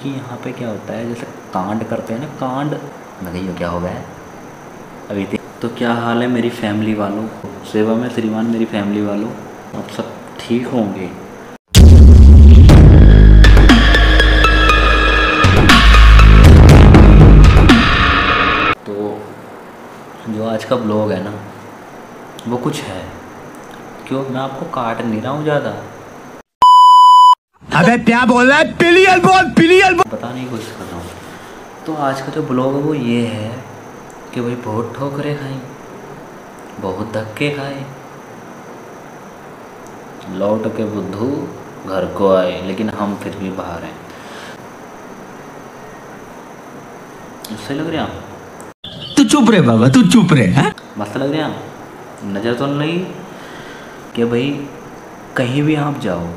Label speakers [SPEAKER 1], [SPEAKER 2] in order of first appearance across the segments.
[SPEAKER 1] कि यहाँ पे क्या होता है, जैसे कांड करते हैं ना, कांड। मैं कही क्या हो गया है अभी तो क्या हाल है मेरी फैमिली वालों, सेवा में श्रीमान मेरी फैमिली वालों, आप सब ठीक होंगे। तो जो आज का ब्लॉग है ना, वो कुछ है, क्यों मैं आपको काट नहीं रहा हूँ ज़्यादा।
[SPEAKER 2] अबे क्या बोल रहा है, पिलियल बोल, पिलियल बोल।
[SPEAKER 1] बताने की कोशिश कर रहा हूँ। तो आज का जो ब्लॉग है वो ये है कि भाई बहुत ठोकरें खाई, बहुत धक्के खाए, लौट के बुद्धू घर को आए, लेकिन हम फिर भी बाहर हैं। उससे लग रहे हैं आप?
[SPEAKER 2] तू चुप रहे बाबा, तू चुप रहे हैं।
[SPEAKER 1] मस्त लग रहे हैं आप? नज़र तो नहीं लगी कि भाई कहीं भी आप जाओ,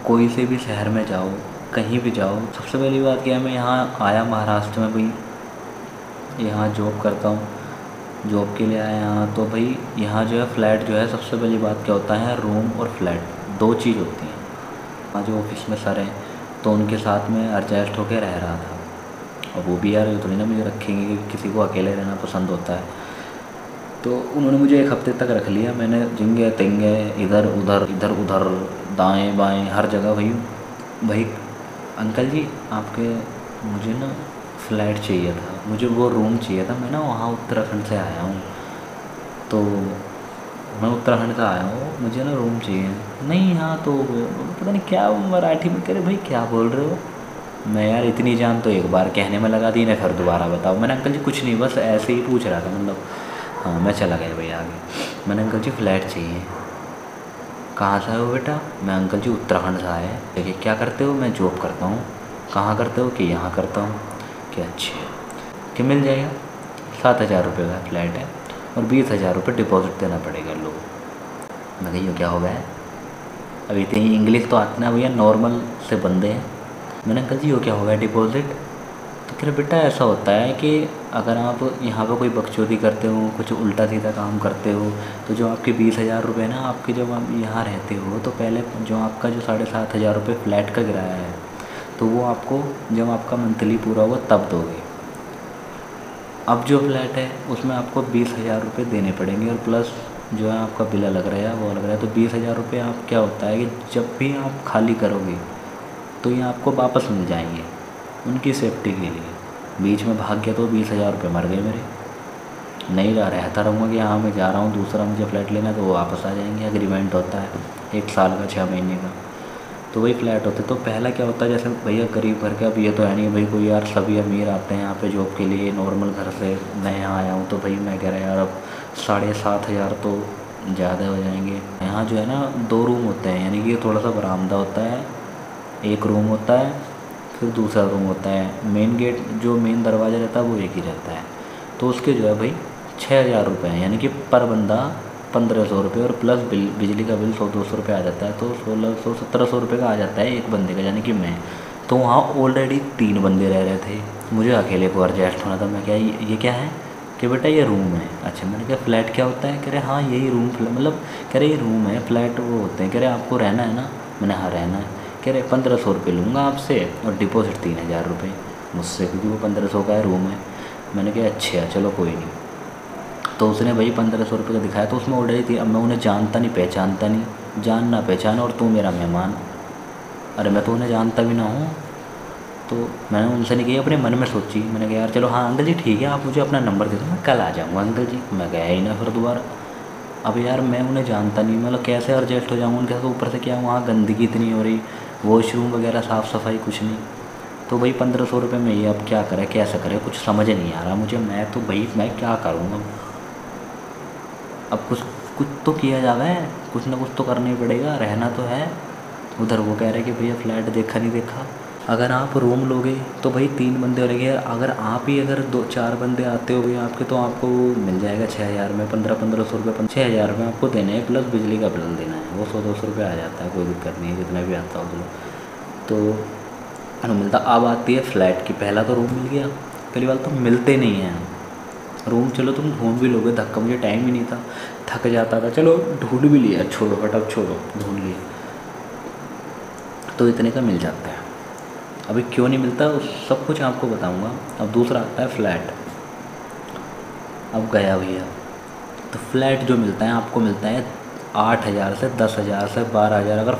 [SPEAKER 1] कोई से भी शहर में जाओ, कहीं भी जाओ, सबसे पहली बात क्या है, मैं यहाँ आया महाराष्ट्र में भाई, यहाँ जॉब करता हूँ, जॉब के लिए आया यहाँ। तो भाई यहाँ जो है फ्लैट जो है, सबसे पहली बात क्या होता है, रूम और फ्लैट दो चीज़ होती हैं। यहाँ जो ऑफिस में सर हैं तो उनके साथ में एडजस्ट होकर रह रहा था, और वो भी यार थोड़ी ना मुझे रखेंगे, कि किसी को अकेले रहना पसंद होता है। तो उन्होंने मुझे एक हफ़्ते तक रख लिया। मैंने जिंगे तिंगे इधर उधर दाएं बाएं हर जगह भाई भाई अंकल जी आपके, मुझे ना फ्लैट चाहिए था, मुझे वो रूम चाहिए था, मैं ना वहाँ उत्तराखंड से आया हूँ, तो मैं उत्तराखंड से आया हूँ, मुझे ना रूम चाहिए। नहीं यहाँ तो पता नहीं क्या मराठी में करे, भाई क्या बोल रहे हो। मैं यार इतनी जान तो एक बार कहने में लगा दी ना, फिर दोबारा बताओ। मैंने अंकल जी कुछ नहीं, बस ऐसे ही पूछ रहा था, मतलब हाँ। मैं चला गया भैया आगे। मैंने अंकल जी फ्लैट चाहिए। कहाँ से आए हो बेटा? मैं अंकल जी उत्तराखंड से आए। देखिए क्या करते हो? मैं जॉब करता हूँ। कहाँ करते हो? कि यहाँ करता हूँ। कि अच्छे कि मिल जाएगा। 7,000 रुपये का फ्लैट है और 20,000 रुपये डिपॉजिट देना पड़ेगा लोग। मैं कही क्या हो गया है, अभी इतनी इंग्लिश तो आती ना भैया, नॉर्मल से बंदे हैं। मैंने अंकल जी वो क्या हो गया डिपॉजिट? तो कह रहे बेटा ऐसा होता है कि अगर आप यहाँ पर कोई बकचोदी करते हो, कुछ उल्टा सीधा काम करते हो, तो जो आपके 20,000 रुपये ना, आपके जब आप यहाँ रहते हो तो पहले जो आपका जो 7,500 रुपये फ्लैट का किराया है, तो वो आपको जब आपका मंथली पूरा होगा तब दोगे। अब जो फ्लैट है उसमें आपको 20,000 रुपये देने पड़ेंगे, और प्लस जो है आपका बिल अलग रहेगा, वो अलग रहेगा। तो 20,000 रुपये आप क्या होता है कि जब भी आप खाली करोगे तो ये आपको वापस मिल जाएंगे, उनकी सेफ्टी के लिए। बीच में भाग गया तो 20,000 रुपये मर गए मेरे। नहीं रहता रहूँगा कि हाँ मैं जा रहा हूँ, दूसरा मुझे फ्लैट लेना, तो वो वापस आ जाएंगे। एग्रीमेंट होता है 1 साल का, 6 महीने का। तो वही फ्लैट होते। तो पहला क्या होता है, जैसे भैया गरीब घर के, अब ये तो है नहीं भाई कोई यार, सभी अमीर आते हैं यहाँ पे जॉब के लिए नॉर्मल घर से। मैं यहाँ आया हूँ तो भाई मैं कह रहा यार अब 7,500 तो ज़्यादा हो जाएंगे। यहाँ जो है ना 2 रूम होते हैं, यानी कि थोड़ा सा बरामदा होता है, एक रूम होता है, फिर दूसरा रूम होता है। मेन गेट जो मेन दरवाज़ा रहता है वो एक ही रहता है। तो उसके जो है भाई 6,000 रुपये हैं, यानी कि पर बंदा 1,500 रुपये, और प्लस बिजली का बिल 100-200 रुपये आ जाता है। तो 1,600-1,700 रुपये का आ जाता है एक बंदे का, यानी कि मैं। तो वहाँ ऑलरेडी 3 बंदे रह रहे थे, मुझे अकेले को एडजस्ट होना था। मैं क्या ये क्या है कि बेटा ये रूम है। अच्छा मैंने कहा फ्लैट क्या होता है? कह रहे हाँ यही रूम, मतलब कह रहे ये रूम है, फ्लैट वो होते हैं। कह रहे आपको रहना है ना? मैंने हाँ रहना है। कह रहे 1,500 रुपये लूँगा आपसे, और डिपॉजिट 3,000 रुपये मुझसे, क्योंकि वो 1,500 का है रूम है। मैंने कहा अच्छा चलो कोई नहीं। तो उसने भाई 1,500 रुपये का दिखाया, तो उसमें ऑलरेडी थी। अब मैं उन्हें जानता नहीं पहचानता नहीं, जान ना पहचान, और तू मेरा मेहमान। अरे मैं तो उन्हें जानता भी ना हूँ। तो मैंने उनसे नहीं कही, अपने मन में सोची। मैंने कहा यार चलो हाँ अंकल जी ठीक है, आप मुझे अपना नंबर दे दो, मैं कल आ जाऊँगा अंकल जी। मैं गया ही ना फिर दोबारा। अब यार मैं उन्हें जानता नहीं, मतलब कैसे एडजस्ट हो जाऊँगा उनके साथ? ऊपर से क्या वहाँ गंदगी इतनी हो रही, वॉशरूम वगैरह साफ़ सफाई कुछ नहीं। तो भाई 1,500 रुपये में ये अब क्या करें, कैसे करें, कुछ समझ नहीं आ रहा मुझे। मैं तो भाई मैं क्या करूँगा? अब कुछ कुछ तो किया जावे, कुछ ना कुछ तो करना ही पड़ेगा, रहना तो है। उधर वो कह रहे कि भैया फ्लैट देखा नहीं देखा। अगर आप रूम लोगे तो भाई 3 बंदे हो रहेंगे। अगर आप ही अगर 2-4 बंदे आते हो भैया आपके, तो आपको मिल जाएगा 6,000 में। 1,500 रुपये 6,000 में आपको देने हैं, प्लस बिजली का बिल देना है, वो 100-200 रुपये आ जाता है, कोई दिक्कत नहीं है, जितना भी आता हो चलो। तो मिलता। अब आती है फ्लैट की। पहला तो रूम मिल गया, पहली बात तो मिलते नहीं हैं रूम। चलो तुम ढूंढ भी लोगे, धक्का, मुझे टाइम ही नहीं था, थक जाता था, चलो ढूंढ भी लिया, छोड़ो फटाफट छोड़ो, ढूंढ लिया तो इतने का मिल जाता है। अभी क्यों नहीं मिलता उस सब कुछ आपको बताऊंगा। अब दूसरा आता है फ्लैट। अब गया भैया, तो फ्लैट जो मिलता है आपको मिलता है 8,000 से 10,000 से 12,000। अगर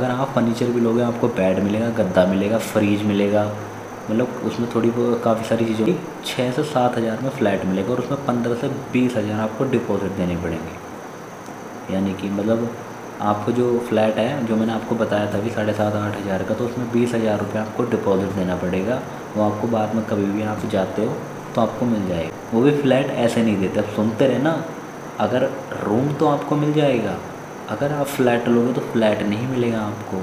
[SPEAKER 1] आप फर्नीचर भी लोगे आपको बेड मिलेगा, गद्दा मिलेगा, फ्रीज मिलेगा, मतलब उसमें थोड़ी काफ़ी सारी चीज़ें होगी। 6 से 7,000 में फ़्लैट मिलेगा और उसमें 15 से 20,000 आपको डिपॉजिट देने पड़ेंगे। यानी कि मतलब आपको जो फ्लैट है जो मैंने आपको बताया था अभी 7,500-8,000 का, तो उसमें 20,000 रुपये आपको डिपॉजिट देना पड़ेगा। वो आपको बाद में कभी भी आप जाते हो तो आपको मिल जाएगा। वो भी फ्लैट ऐसे नहीं देते, अब सुनते रहे ना। अगर रूम तो आपको मिल जाएगा, अगर आप फ्लैट लोगे तो फ्लैट नहीं मिलेगा आपको।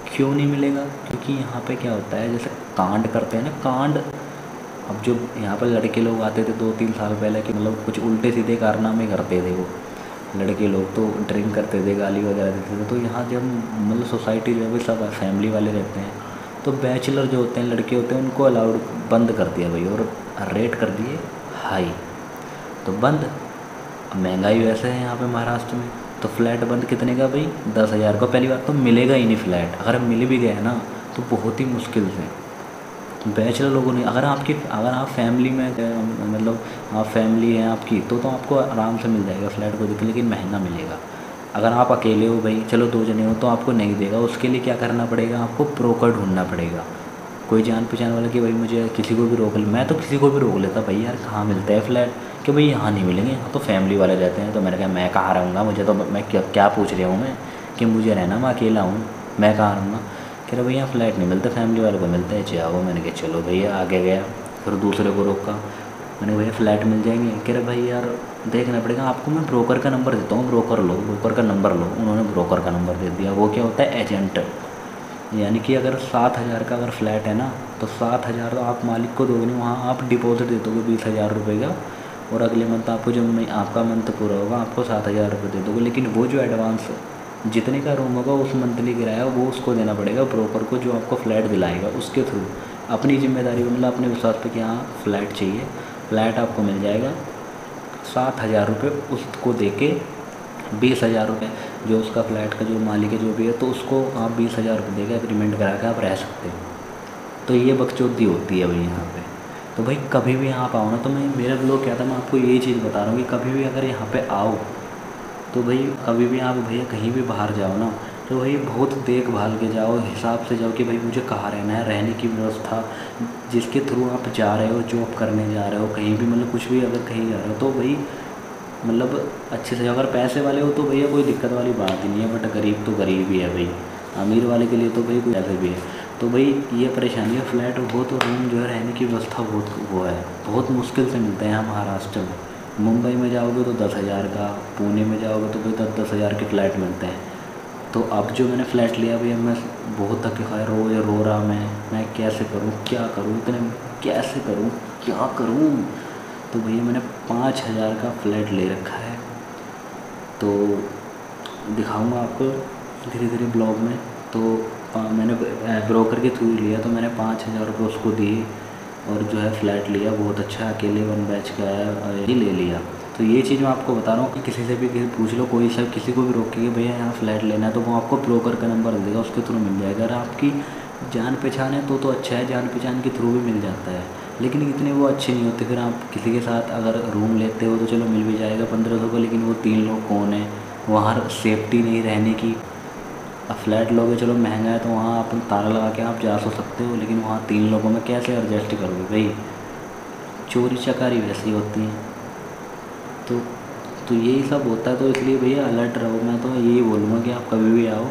[SPEAKER 1] क्यों नहीं मिलेगा? क्योंकि यहाँ पे क्या होता है, जैसे कांड करते हैं ना, कांड। अब जो यहाँ पर लड़के लोग आते थे 2-3 साल पहले कि मतलब कुछ उल्टे सीधे कारनामे करते थे, वो लड़के लोग तो ड्रिंक करते थे, गाली वगैरह देते थे। तो यहाँ जब मतलब सोसाइटी जो है सब फैमिली वाले रहते हैं, तो बैचलर जो होते हैं लड़के होते हैं उनको अलाउड बंद कर दिया भाई, और रेट कर दिए हाई। तो बंद। अब महंगाई वैसे है यहाँ पे महाराष्ट्र में, तो फ्लैट बंद कितने का भाई? 10,000 का। पहली बात तो मिलेगा ही नहीं फ्लैट, अगर मिल भी गया ना तो बहुत ही मुश्किल से। बैचलर लोगों ने अगर आप फैमिली में मतलब आप फैमिली है आपकी, तो आपको आराम से मिल जाएगा फ्लैट को देखिए, लेकिन महंगा मिलेगा। अगर आप अकेले हो भाई, चलो 2 जने हो, तो आपको नहीं देगा। उसके लिए क्या करना पड़ेगा? आपको ब्रोकर ढूंढना पड़ेगा, कोई जान पहचान वाला कि भाई मुझे किसी को भी रोक ले। मैं तो किसी को भी रोक लेता भाई, यार कहाँ मिलता है फ्लैट? कि भाई यहाँ नहीं मिलेंगे, यहाँ तो फैमिली वाले रहते हैं। तो मैंने कहा मैं कहाँ रहूँगा, मुझे तो मैं क्या पूछ रहा हूँ मैं कि मुझे रहना, मैं अकेला हूँ, मैं कहाँ रहूँगा? कह रहे भैया फ्लैट नहीं मिलता, फैमिली वालों को मिलता है, जाओ। मैंने कहा चलो भैया, आगे गया। फिर दूसरे को रोका, मैंने कहा भैया फ्लैट मिल जाएंगे? कह रहे भाई यार देखना पड़ेगा, आपको मैं ब्रोकर का नंबर देता हूँ, ब्रोकर का नंबर लो। उन्होंने ब्रोकर का नंबर दे दिया। वो क्या होता है? एजेंट। यानी कि अगर 7,000 का अगर फ्लैट है ना, तो 7,000 तो आप मालिक को दोगे नहीं, वहाँ आप डिपॉजिट दे दोगे 20,000 रुपये का, और अगले मंथ आपको जब आपका मंथ पूरा होगा आपको 7,000 रुपये दे दोगे। लेकिन वो जो एडवांस जितने का रूम होगा उस मंथली किराया वो उसको देना पड़ेगा ब्रोकर को, जो आपको फ्लैट दिलाएगा उसके थ्रू। अपनी जिम्मेदारी मतलब अपने विश्वास पे कि हाँ फ्लैट चाहिए, फ्लैट आपको मिल जाएगा। 7,000 रुपये उसको दे के 20,000 रुपये जो उसका फ्लैट का जो मालिक है जो भी है, तो उसको आप 20,000 रुपये देकर एग्रीमेंट करा के आप रह सकते हो। तो ये बकचोदी होती है भाई यहाँ पे। तो भाई कभी भी आप आओ ना, तो मेरा लोग क्या था, मैं आपको यही चीज़ बता रहा हूँ कि कभी भी अगर यहाँ पे आओ तो भाई कभी भी आप भैया कहीं भी बाहर जाओ ना, तो भाई बहुत देखभाल के जाओ, हिसाब से जाओ कि भाई मुझे कहाँ रहना है, रहने की व्यवस्था जिसके थ्रू आप जा रहे हो, जॉब करने जा रहे हो, कहीं भी मतलब कुछ भी अगर कहीं जा रहे हो तो भाई मतलब अच्छे से। अगर पैसे वाले हो तो भैया कोई दिक्कत वाली बात ही नहीं है, बट गरीब तो गरीब ही है भाई। अमीर वाले के लिए तो भाई कोई ऐसे भी है। तो भाई ये परेशानी है, फ्लैट हो तो रूम जो है रहने की व्यवस्था बहुत वो है, बहुत मुश्किल से मिलते हैं यहाँ महाराष्ट्र में। मुंबई में जाओगे तो 10,000 का, पुणे में जाओगे तो भाई 10,000 के फ्लैट मिलते हैं। तो अब जो मैंने फ़्लैट लिया भैया, मैं बहुत थक गया, रोज़ रो रहा मैं कैसे करूँ, क्या करूँ, इतने कैसे करूँ, क्या करूँ? तो भैया मैंने 5,000 का फ्लैट ले रखा है, तो दिखाऊंगा आपको धीरे धीरे ब्लॉग में। तो मैंने ब्रोकर के थ्रू लिया, तो मैंने 5,000 रुपये उसको दिए और जो है फ़्लैट लिया। बहुत अच्छा, अकेले 1 बैच का है, ये ले लिया। तो ये चीज़ मैं आपको बता रहा हूँ कि किसी से भी पूछ लो, कोई सा किसी को भी रोके कि भैया यहाँ फ़्लैट लेना है, तो वो आपको ब्रोकर का नंबर देगा, उसके थ्रू मिल जाएगा। अगर आपकी जान पहचान है तो अच्छा है, जान पहचान के थ्रू भी मिल जाता है, लेकिन इतने वो अच्छे नहीं होते। फिर आप किसी के साथ अगर रूम लेते हो तो चलो मिल भी जाएगा 1,500 का, लेकिन वो 3 लोग कौन है, वहाँ सेफ्टी नहीं रहने की। अब फ्लैट लोगे चलो महंगा है, तो वहाँ आप ताला लगा के आप जा सकते हो, लेकिन वहाँ 3 लोगों में कैसे एडजस्ट करोगे भाई? चोरी चकारी वैसी होती हैं। तो यही सब होता है। तो इसलिए भैया अलर्ट रहो। मैं तो यही बोलूँगा कि आप कभी भी आओ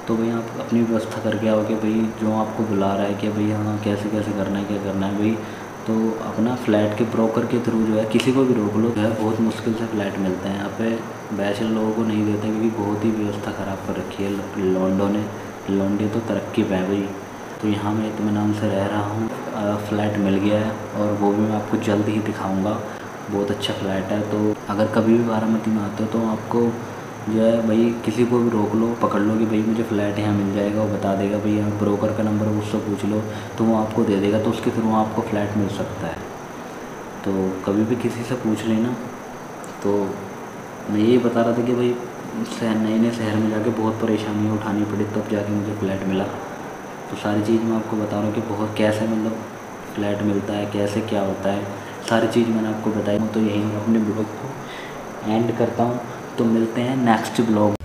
[SPEAKER 1] तो भैया आप अपनी व्यवस्था करके आओ कि भाई जो आपको बुला रहा है कि भैया हाँ कैसे कैसे करना है, क्या करना है भाई। तो अपना फ़्लैट के ब्रोकर के थ्रू जो है किसी को भी रोक लो, जो है बहुत मुश्किल से फ़्लैट मिलते हैं यहाँ पे। बैचलर लोगों को नहीं देते क्योंकि बहुत ही व्यवस्था ख़राब कर रखी है लॉन्डे तो तरक्की पे है भाई। तो यहाँ मैं इत्मीनान से रह रहा हूँ, फ़्लैट मिल गया है और वो भी मैं आपको जल्द ही दिखाऊँगा। बहुत अच्छा फ़्लैट है। तो अगर कभी भी बारामती में आते हो तो आपको जो है भाई किसी को भी रोक लो, पकड़ लो कि भाई मुझे फ़्लैट यहाँ मिल जाएगा, वो बता देगा भाई यहाँ ब्रोकर का नंबर उससे पूछ लो तो वो आपको दे देगा, तो उसके थ्रू आपको फ़्लैट मिल सकता है। तो कभी भी किसी से पूछ लेना। तो मैं यही बता रहा था कि भाई नए नए शहर में जाके बहुत परेशानियाँ उठानी पड़ी, तब जाके मुझे फ़्लैट मिला। तो सारी चीज़ मैं आपको बता रहा हूँ कि बहुत कैसे मतलब फ्लैट मिलता है, कैसे क्या होता है, सारी चीज़ मैंने आपको बताई हूँ। तो यही मैं अपने ब्लॉग को एंड करता हूँ। तो मिलते हैं नेक्स्ट ब्लॉग।